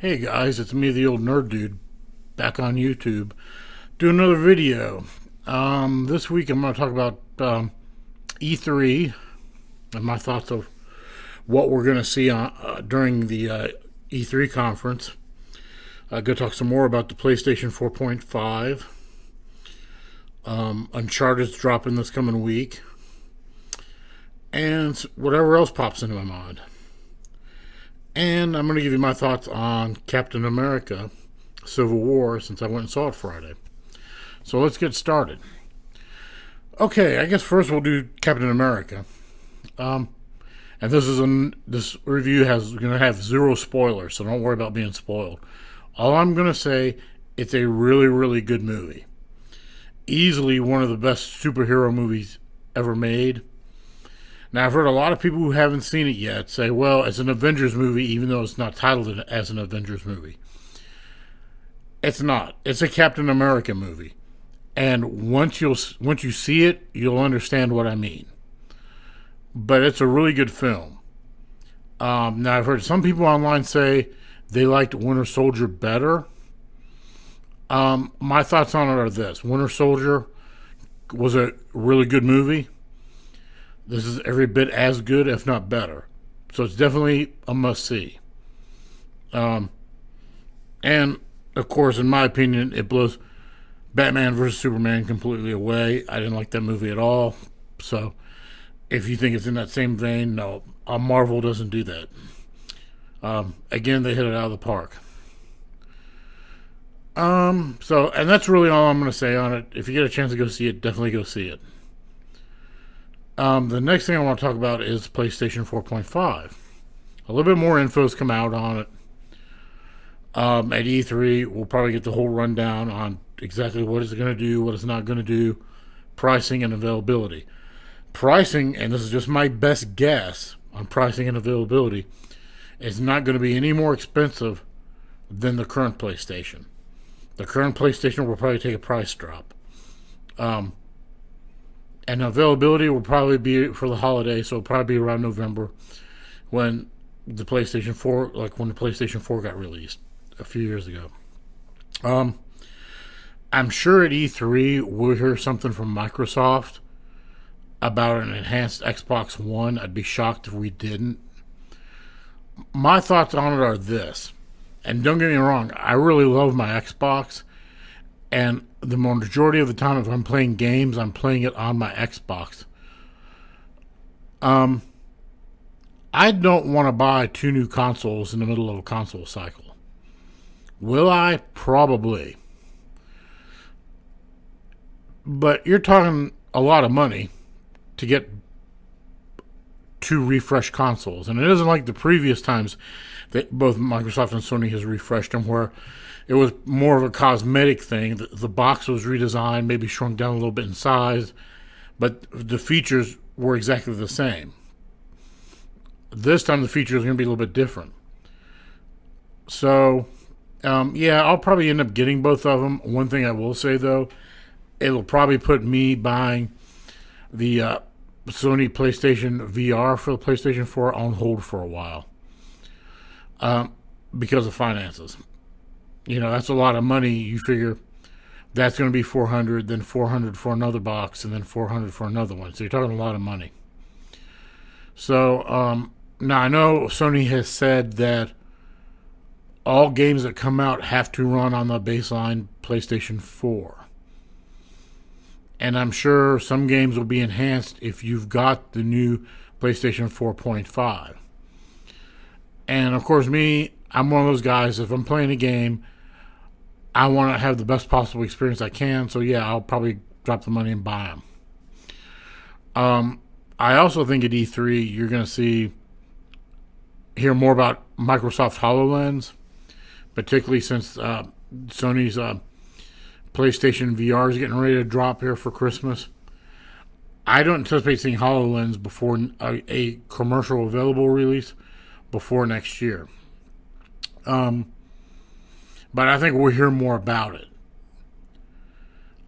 Hey guys, it's me, the old nerd dude, back on YouTube, doing another video. This week I'm going to talk about E3 and my thoughts of what we're going to see during the E3 conference. I'm going to talk some more about the PlayStation 4.5. Uncharted's dropping this coming week, and whatever else pops into my mind. And I'm going to give you my thoughts on Captain America Civil War since I went and saw it Friday. So let's get started. Okay, I guess first we'll do Captain America. And this review has going to have zero spoilers, so don't worry about being spoiled. All I'm going to say, it's a really, really good movie. Easily one of the best superhero movies ever made. Now, I've heard a lot of people who haven't seen it yet say, well, it's an Avengers movie, even though it's not titled as an Avengers movie. It's not. It's a Captain America movie. And once you see it, you'll understand what I mean. But it's a really good film. Now, I've heard some people online say they liked Winter Soldier better. My thoughts on it are this. Winter Soldier was a really good movie. This is every bit as good, if not better. So it's definitely a must-see. And, of course, in my opinion, it blows Batman vs. Superman completely away. I didn't like that movie at all. So if you think it's in that same vein, no. Marvel doesn't do that. Again, they hit it out of the park. And that's really all I'm going to say on it. If you get a chance to go see it, definitely go see it. The next thing I want to talk about is PlayStation 4.5. A little bit more info's come out on it. At E3, we'll probably get the whole rundown on exactly what it's going to do, what it's not going to do, pricing and availability. Pricing, and this is just my best guess on pricing and availability, is not going to be any more expensive than the current PlayStation. The current PlayStation will probably take a price drop. And availability will probably be for the holiday, so it'll probably be around November when the PlayStation 4, like when the PlayStation 4 got released a few years ago. I'm sure at E3 we'll hear something from Microsoft about an enhanced Xbox One. I'd be shocked if we didn't. My thoughts on it are this, and don't get me wrong, I really love my Xbox, and the majority of the time, if I'm playing games, I'm playing it on my Xbox. I don't want to buy two new consoles in the middle of a console cycle. Will I? Probably. But you're talking a lot of money to get two refreshed consoles. And it isn't like the previous times that both Microsoft and Sony has refreshed them, where it was more of a cosmetic thing. The box was redesigned, maybe shrunk down a little bit in size, but the features were exactly the same. This time the features are going to be a little bit different. So, yeah, I'll probably end up getting both of them. One thing I will say, though, it'll probably put me buying the Sony PlayStation VR for the PlayStation 4 on hold for a while because of finances. You know, that's a lot of money. You figure that's going to be $400, then $400 for another box, and then $400 for another one. So you're talking a lot of money. So now I know Sony has said that all games that come out have to run on the baseline PlayStation 4. And I'm sure some games will be enhanced if you've got the new PlayStation 4.5. And of course, I'm one of those guys, if I'm playing a game, I want to have the best possible experience I can. So yeah, I'll probably drop the money and buy them. I also think at E3 you're going to hear more about Microsoft HoloLens, particularly since Sony's PlayStation VR is getting ready to drop here for Christmas. I don't anticipate seeing HoloLens before a commercial available release before next year. But I think we'll hear more about it.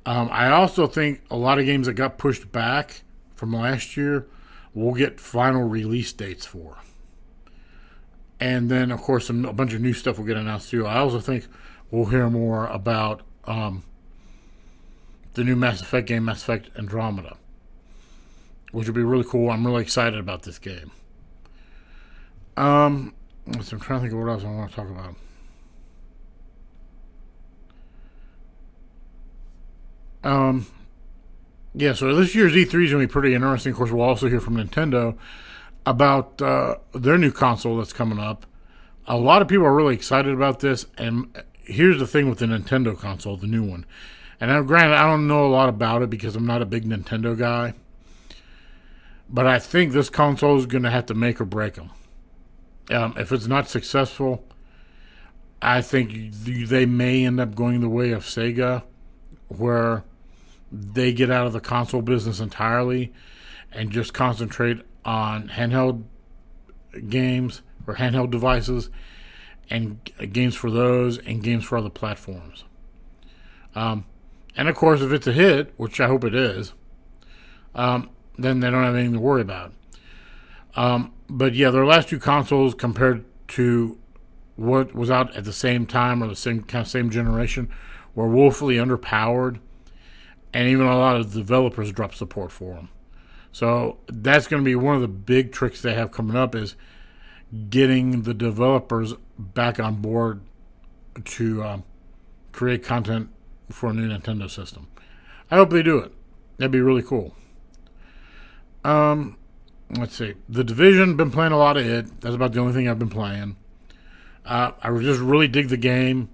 I also think a lot of games that got pushed back from last year we'll get final release dates for. And then, of course, a bunch of new stuff will get announced too. I also think we'll hear more about the new Mass Effect game, Mass Effect Andromeda, which will be really cool. I'm really excited about this game. I'm trying to think of what else I want to talk about. Yeah, so this year's E3 is going to be pretty interesting. Of course, we'll also hear from Nintendo about their new console that's coming up. A lot of people are really excited about this, and here's the thing with the Nintendo console, the new one. And granted, I don't know a lot about it because I'm not a big Nintendo guy, but I think this console is going to have to make or break them. If it's not successful, I think they may end up going the way of Sega, where they get out of the console business entirely and just concentrate on handheld games or handheld devices and games for those and games for other platforms. And of course, if it's a hit, which I hope it is, then they don't have anything to worry about. But yeah, their last two consoles compared to what was out at the same time or the same generation were woefully underpowered, and even a lot of developers dropped support for them. So that's going to be one of the big tricks they have coming up, is getting the developers back on board to create content for a new Nintendo system. I hope they do it. That'd be really cool. Let's see. The Division, been playing a lot of it. That's about the only thing I've been playing. I just really dig the game.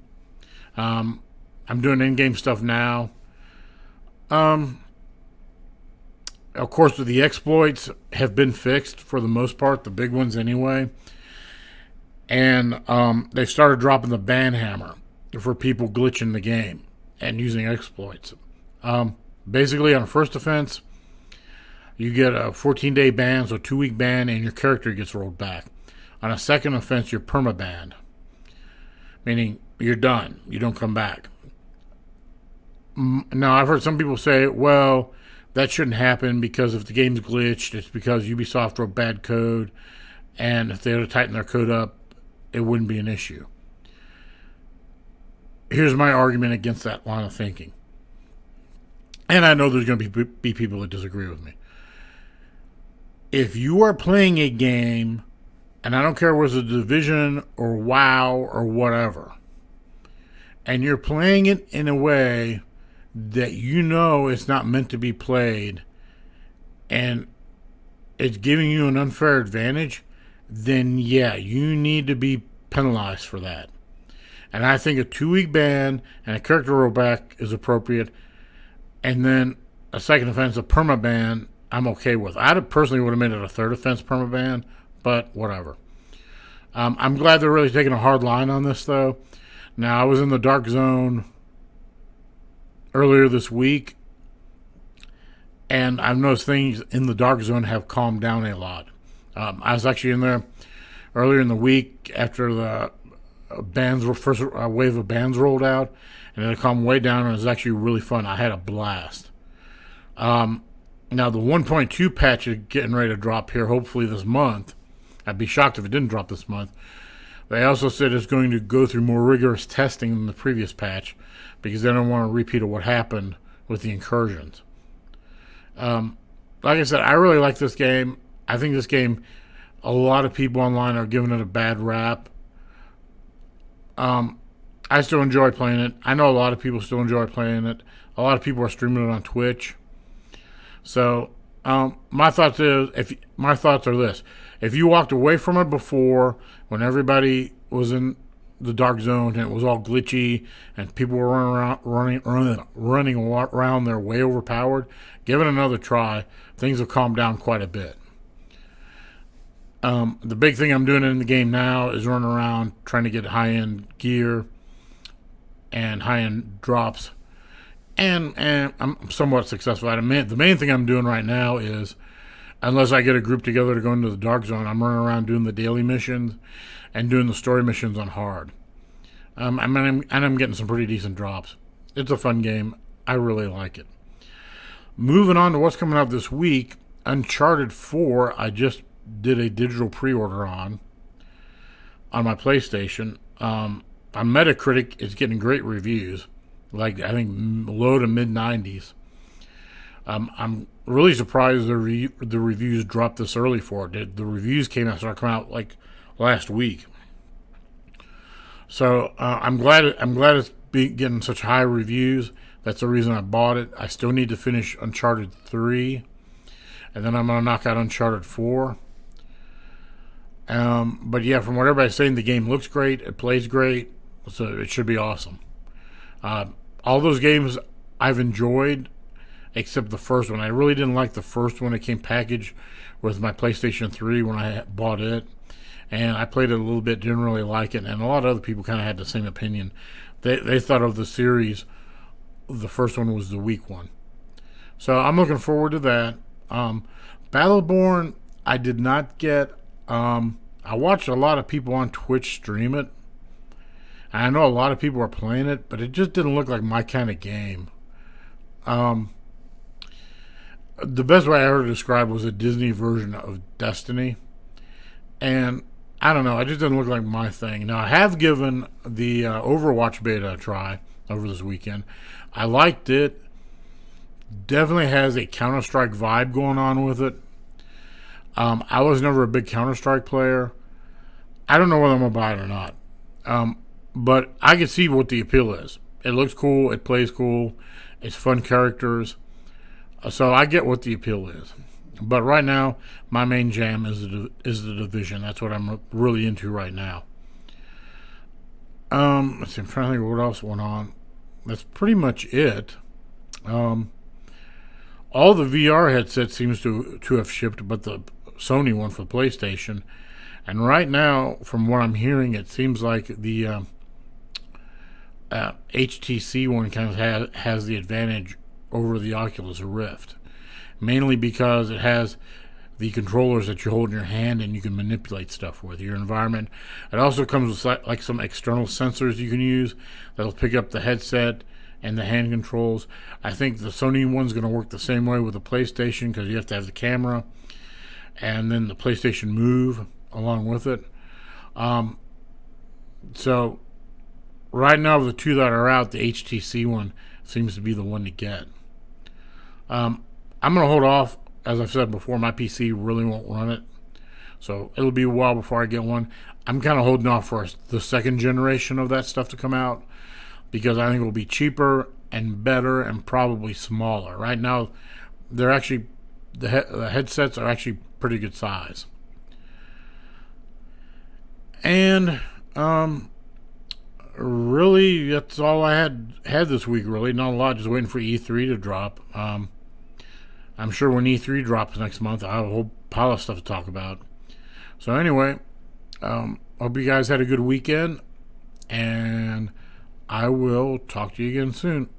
I'm doing in-game stuff now. Of course, the exploits have been fixed for the most part, the big ones anyway. And they started dropping the ban hammer for people glitching the game and using exploits. Basically, on a first offense, you get a 14-day ban, so 2-week ban, and your character gets rolled back. On a second offense, you're permabanned, meaning you're done. You don't come back. Now, I've heard some people say, well, that shouldn't happen because if the game's glitched, it's because Ubisoft wrote bad code, and if they were to tighten their code up, it wouldn't be an issue. Here's my argument against that line of thinking. And I know there's going to be people that disagree with me. If you are playing a game, and I don't care whether it's a Division or WoW or whatever, and you're playing it in a way that you know it's not meant to be played, and it's giving you an unfair advantage, then yeah, you need to be penalized for that. And I think a 2-week ban and a character rollback is appropriate, and then a second offense, a permaban, I'm okay with. I personally would have made it a third offense permaban, but whatever. I'm glad they're really taking a hard line on this, though. Now, I was in the Dark Zone earlier this week, and I've noticed things in the Dark Zone have calmed down a lot. I was actually in there earlier in the week after the first wave of bans rolled out, and it had calmed way down, and it was actually really fun. I had a blast. Now, the 1.2 patch is getting ready to drop here, hopefully this month. I'd be shocked if it didn't drop this month. They also said it's going to go through more rigorous testing than the previous patch because they don't want a repeat of what happened with the incursions. Like I said, I really like this game. I think this game, a lot of people online are giving it a bad rap. I still enjoy playing it. I know a lot of people still enjoy playing it. A lot of people are streaming it on Twitch. So, my thoughts are this: if you walked away from it before, when everybody was in the Dark Zone and it was all glitchy and people were running around, they're way overpowered, give it another try. Things will calm down quite a bit. The big thing I'm doing in the game now is running around trying to get high-end gear and high-end drops. And I'm somewhat successful at it. The main thing I'm doing right now is, unless I get a group together to go into the Dark Zone, I'm running around doing the daily missions and doing the story missions on hard. I'm getting some pretty decent drops. It's a fun game. I really like it. Moving on to what's coming out this week, Uncharted 4, I just did a digital pre-order on. on my PlayStation. On Metacritic, it's getting great reviews, like I think low to mid 90s. I'm really surprised the reviews dropped this early for it. The reviews started coming out like last week. So I'm glad it's getting such high reviews. That's the reason I bought it. I still need to finish Uncharted 3, and then I'm gonna knock out Uncharted 4. But yeah, from what everybody's saying, the game looks great. It plays great. So it should be awesome. All those games I've enjoyed, except the first one. I really didn't like the first one. It came packaged with my PlayStation 3 when I bought it. And I played it a little bit, didn't really like it. And a lot of other people kind of had the same opinion. They thought of the series, the first one was the weak one. So I'm looking forward to that. Battleborn, I did not get. I watched a lot of people on Twitch stream it. I know a lot of people are playing it, but it just didn't look like my kind of game. The best way I heard it described was a Disney version of Destiny. And I don't know, it just didn't look like my thing. Now, I have given the Overwatch beta a try over this weekend. I liked it. Definitely has a Counter-Strike vibe going on with it. I was never a big Counter-Strike player. I don't know whether I'm going to buy it or not. But I can see what the appeal is. It looks cool. It plays cool. It's fun characters. So I get what the appeal is. But right now, my main jam is the Division. That's what I'm really into right now. Let's see, I'm trying to think of what else went on. That's pretty much it. All the VR headsets seems to have shipped, but the Sony one for PlayStation. And right now, from what I'm hearing, it seems like the HTC one kind of has the advantage over the Oculus Rift. Mainly because it has the controllers that you hold in your hand and you can manipulate stuff with your environment. It also comes with like some external sensors you can use that'll pick up the headset and the hand controls. I think the Sony one's going to work the same way with the PlayStation because you have to have the camera and then the PlayStation Move along with it. So right now, the two that are out, the HTC one seems to be the one to get. I'm going to hold off. As I've said before, my PC really won't run it. So it'll be a while before I get one. I'm kind of holding off for the second generation of that stuff to come out because I think it will be cheaper and better and probably smaller. Right now, they're actually the headsets are actually pretty good size. And really, that's all I had this week. Really, not a lot. Just waiting for E3 to drop. I'm sure when E3 drops next month, I'll have a whole pile of stuff to talk about. So anyway, hope you guys had a good weekend, and I will talk to you again soon.